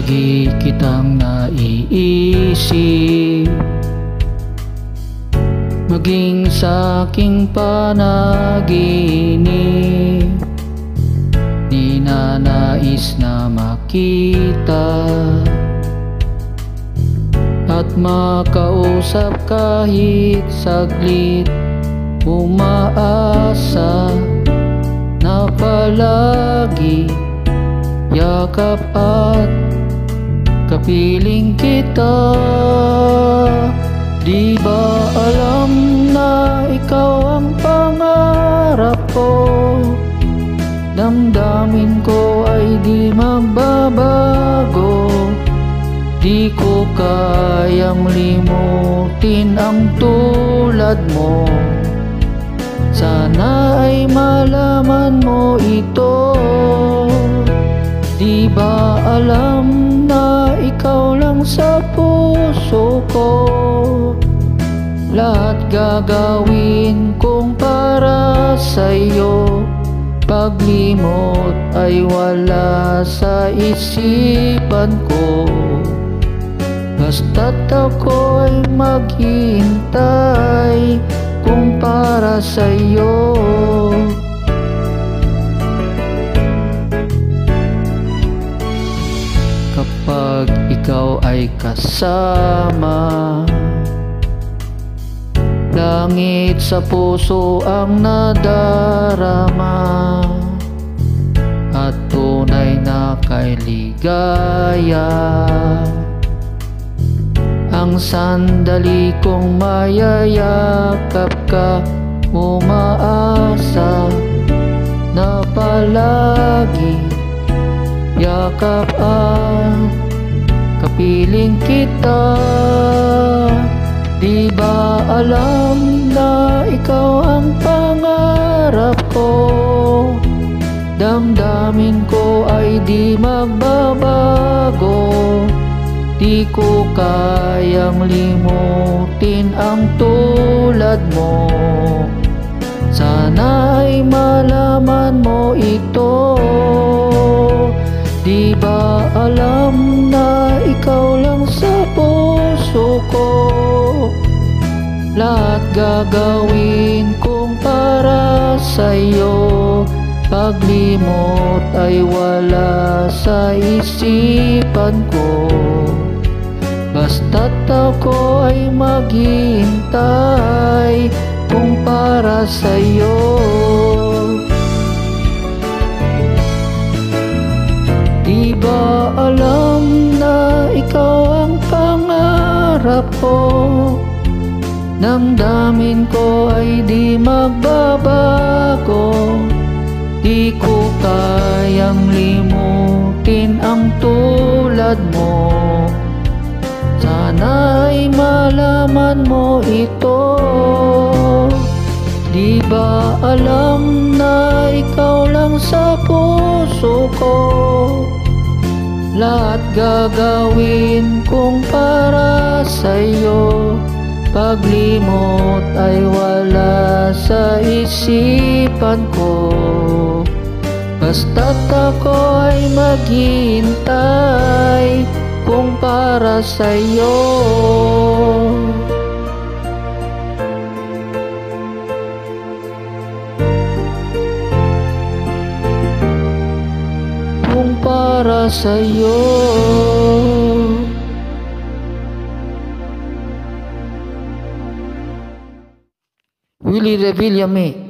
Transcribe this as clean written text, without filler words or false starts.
Lagi kitang naiisip, maging sa aking panaginip. Di na nais na makita at makausap kahit saglit. Umaasa na palagi yakap at kapiling kita. Di ba alam na ikaw ang pangarap ko? Damdamin ko ay di magbabago. Di ko kayang limutin ang tulad mo. Sana ay malaman mo ito. Di ba alam na ikaw lang sa puso ko? Lahat gagawin kong para sa'yo. Paglimot ay wala sa isipan ko. Basta't ako ay maghihintay kung para sa'yo. Kapag ikaw ay kasama, langit sa puso ang nadarama, at tunay na kay ligaya. Ang sandali kong mayayakap ka, umaasa na palagi yakap at kapiling kita. Di ba alam na ikaw ang pangarap ko? Damdamin ko ay di magbabago. Di ko kayang limutin ang tulad mo. Sana ay malaman mo ito. Di ba alam na ikaw lang sa puso ko? Lahat gagawin kong para sa'yo. Paglimot ay wala sa isipan ko. Basta't ako ay maghihintay kung para sa'yo. Di ba alam na ikaw ang pangarap ko? Damdamin ko ay di magbabago. Di ko kayang limutin ang tulad mo. Sana ay malaman mo ito. Di ba alam na ikaw lang sa puso ko? Lahat gagawin kong para sa'yo. Paglimot ay wala sa isipan ko. Basta't ako ay maghihintay kung para sa'yo. Kung para sa'yo. Willie Revillame.